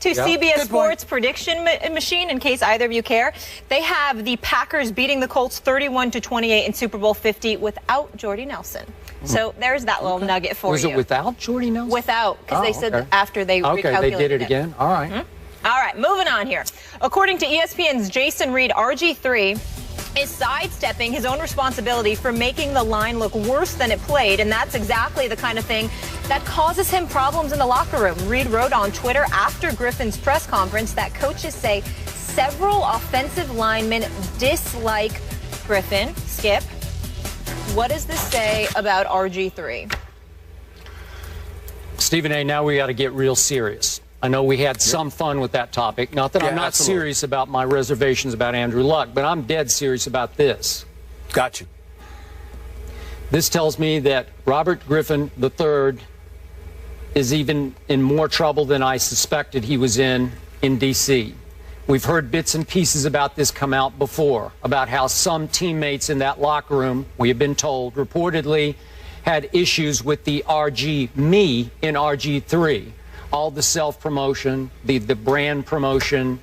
to CBS Sports prediction machine, in case either of you care. They have the Packers beating the Colts 31-28 in Super Bowl 50 without Jordy Nelson. So there's that little nugget for you. Was it without Jordy Nelson? Without, because they said after they recalculated they did it again. All right. All right, moving on here. According to ESPN's Jason Reed, RG3 is sidestepping his own responsibility for making the line look worse than it played, and that's exactly the kind of thing that causes him problems in the locker room. Reed wrote on Twitter after Griffin's press conference that coaches say several offensive linemen dislike Griffin. Skip, what does this say about RG3? Stephen A., now we got to get real serious. I know we had some fun with that topic. Not that I'm not serious about my reservations about Andrew Luck, but I'm dead serious about this. Got you. This tells me that Robert Griffin III is even in more trouble than I suspected he was in D.C. We've heard bits and pieces about this come out before, about how some teammates in that locker room, we have been told, reportedly had issues with the me in RG3. All the self-promotion, the brand promotion,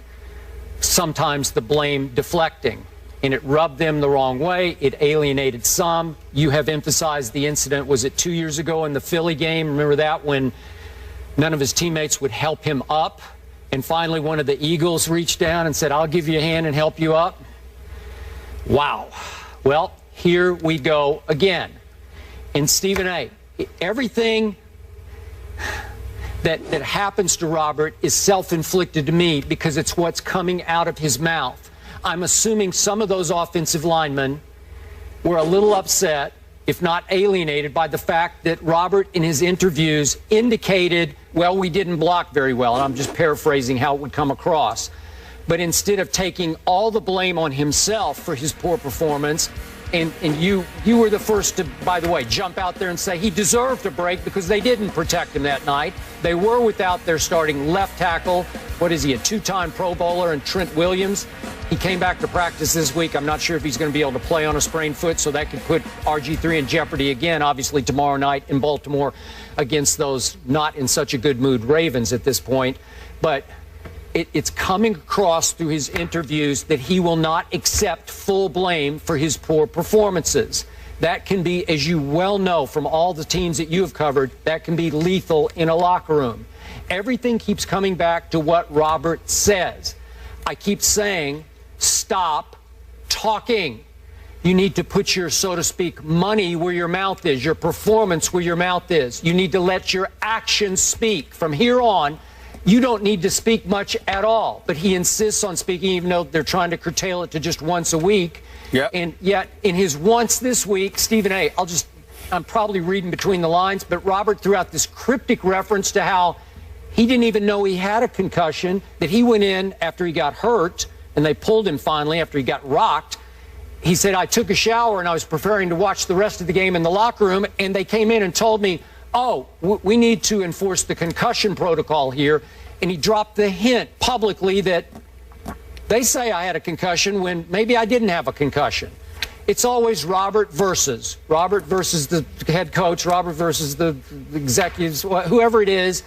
sometimes the blame deflecting. And it rubbed them the wrong way. It alienated some. You have emphasized the incident, was it 2 years ago in the Philly game? Remember that, when none of his teammates would help him up? And finally one of the Eagles reached down and said, I'll give you a hand and help you up. Wow. Well, here we go again. And Stephen A., everything that happens to Robert is self-inflicted to me because it's what's coming out of his mouth. I'm assuming some of those offensive linemen were a little upset, if not alienated, by the fact that Robert in his interviews indicated, well, we didn't block very well, and I'm just paraphrasing how it would come across. But instead of taking all the blame on himself for his poor performance, and you were the first to, by the way, jump out there and say he deserved a break because they didn't protect him that night. They were without their starting left tackle. What is he, a two-time Pro Bowler, and Trent Williams? He came back to practice this week. I'm not sure if he's going to be able to play on a sprained foot, so that could put RG3 in jeopardy again, obviously, tomorrow night in Baltimore against those not in such a good mood Ravens at this point. But it's coming across through his interviews that he will not accept full blame for his poor performances. That can be, as you well know from all the teams that you have covered, that can be lethal in a locker room. Everything keeps coming back to what Robert says. I keep saying, stop talking. You need to put your, so to speak, money where your mouth is, your performance where your mouth is. You need to let your actions speak. From here on, you don't need to speak much at all. But he insists on speaking, even though they're trying to curtail it to just once a week. Yep. And yet, in his once this week, Stephen A., I'm probably reading between the lines, but Robert threw out this cryptic reference to how he didn't even know he had a concussion, that he went in after he got hurt, and they pulled him finally after he got rocked. He said, I took a shower and I was preparing to watch the rest of the game in the locker room, and they came in and told me, oh, we need to enforce the concussion protocol here. And he dropped the hint publicly that they say I had a concussion when maybe I didn't have a concussion. It's always Robert versus the head coach, Robert versus the executives, whoever it is.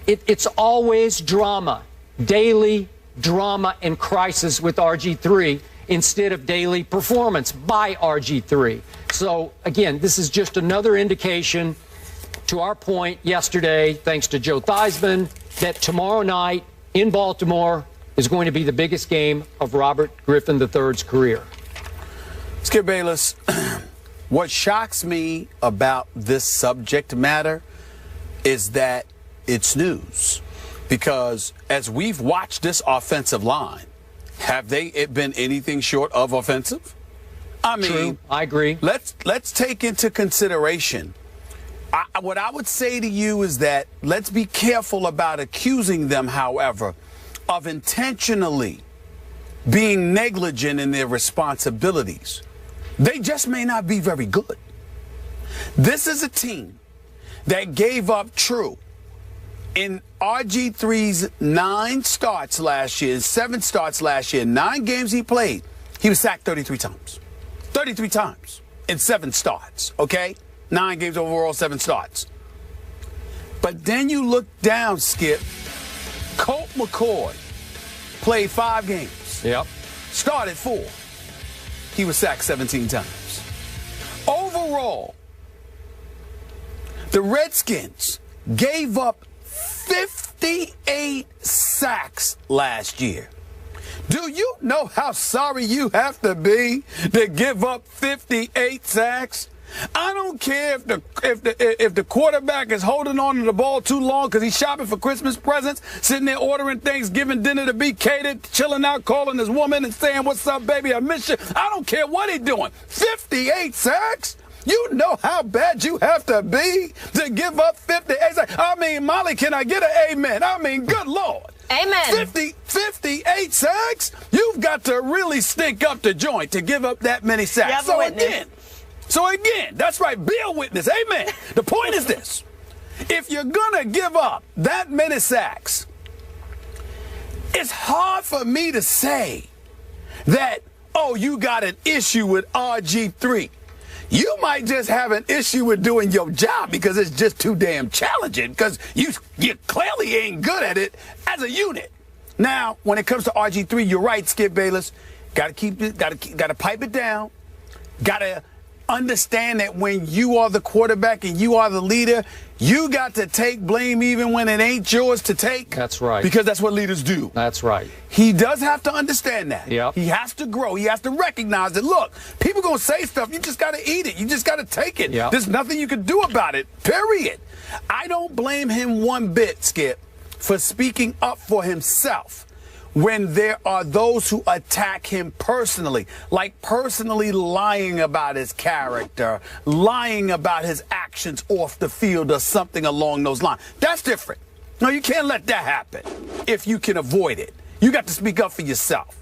It's always drama, daily drama and crisis with RG3 instead of daily performance by RG3. So, again, this is just another indication to our point yesterday, thanks to Joe Theismann, that tomorrow night in Baltimore is going to be the biggest game of Robert Griffin III's career. Skip Bayless, what shocks me about this subject matter is that it's news. Because as we've watched this offensive line, have they been anything short of offensive? I mean, true. I agree. Let's take into consideration. What I would say to you is that let's be careful about accusing them, however, of intentionally being negligent in their responsibilities. They just may not be very good. This is a team that gave up true. In RG3's 9 starts last year, 7 starts last year, 9 games he played, he was sacked 33 times. 33 times in 7 starts, okay? 9 games overall, 7 starts. But then you look down, Skip, Colt McCoy played 5 games. Yep. Started 4. He was sacked 17 times. Overall, the Redskins gave up 58 sacks last year. Do you know how sorry you have to be to give up 58 sacks? I don't care if the quarterback is holding on to the ball too long because he's shopping for Christmas presents, sitting there ordering Thanksgiving dinner to be catered, chilling out, calling his woman and saying, "What's up, baby? I miss you." I don't care what he's doing. 58 sacks? You know how bad you have to be to give up 58 sacks? I mean, Molly, can I get an amen? I mean, good Lord. Amen. 58 sacks? You've got to really stink up the joint to give up that many sacks. So again, that's right, be a witness. Amen. The point is this. If you're going to give up that many sacks, it's hard for me to say that, oh, you got an issue with RG3. You might just have an issue with doing your job because it's just too damn challenging because you clearly ain't good at it as a unit. Now, when it comes to RG3, you're right, Skip Bayless. Got to pipe it down. Got to understand that when you are the quarterback and you are the leader, you got to take blame even when it ain't yours to take. That's right. Because that's what leaders do. That's right. He does have to understand that. Yep. He has to grow. He has to recognize that, look, people going to say stuff. You just got to eat it. You just got to take it. Yep. There's nothing you can do about it, period. I don't blame him one bit, Skip, for speaking up for himself when there are those who attack him personally, like personally lying about his character, lying about his actions off the field or something along those lines. That's different. No, you can't let that happen if you can avoid it. You got to speak up for yourself.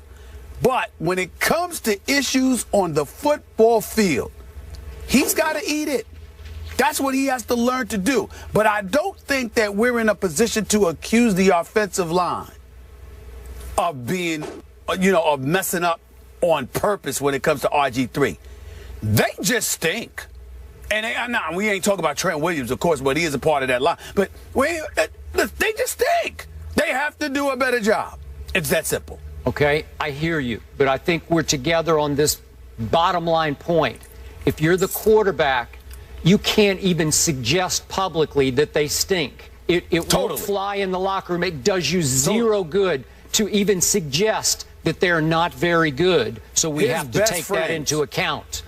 But when it comes to issues on the football field, he's got to eat it. That's what he has to learn to do. But I don't think that we're in a position to accuse the offensive line of being, of messing up on purpose when it comes to RG3. They just stink. And we ain't talking about Trent Williams, of course, but he is a part of that line. But they just stink. They have to do a better job. It's that simple. Okay, I hear you. But I think we're together on this bottom line point. If you're the quarterback, you can't even suggest publicly that they stink. It Totally. won't fly in the locker room. It does you zero good to even suggest that they're not very good. So we have to take that into account.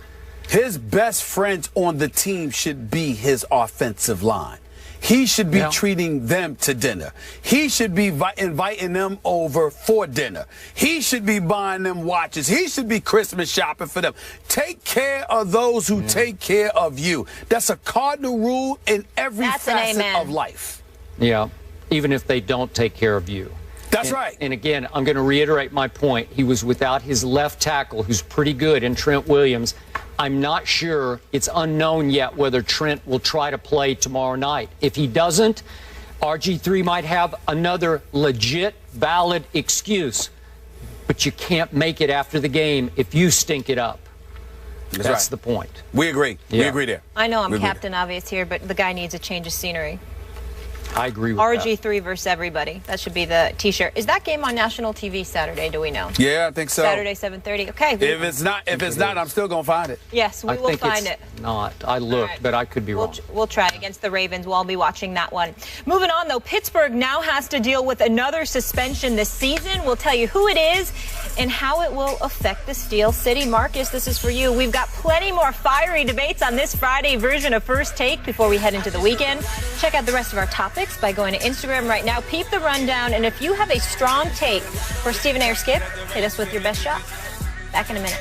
His best friends on the team should be his offensive line. He should be treating them to dinner. He should be inviting them over for dinner. He should be buying them watches. He should be Christmas shopping for them. Take care of those who take care of you. That's a cardinal rule in every facet of life. Yeah, even if they don't take care of you. That's right. And again, I'm going to reiterate my point. He was without his left tackle, who's pretty good, in Trent Williams. I'm not sure. It's unknown yet whether Trent will try to play tomorrow night. If he doesn't, RG3 might have another legit, valid excuse. But you can't make it after the game if you stink it up. That's the point. We agree. Yeah. We agree there. I know I'm Captain Obvious here, but the guy needs a change of scenery. I agree with RG3 versus everybody. That should be the T-shirt. Is that game on national TV Saturday? Do we know? Yeah, I think so. Saturday, 7:30. Okay. If it's not, I'm still gonna find it. Yes, we will find it. Not. I looked, but I could be wrong. We'll try against the Ravens. We'll all be watching that one. Moving on, though, Pittsburgh now has to deal with another suspension this season. We'll tell you who it is and how it will affect the Steel City. Marcus, this is for you. We've got plenty more fiery debates on this Friday version of First Take before we head into the weekend. Check out the rest of our topics by going to Instagram right now. Peep the rundown. And if you have a strong take for Stephen A. or Skip, hit us with your best shot. Back in a minute.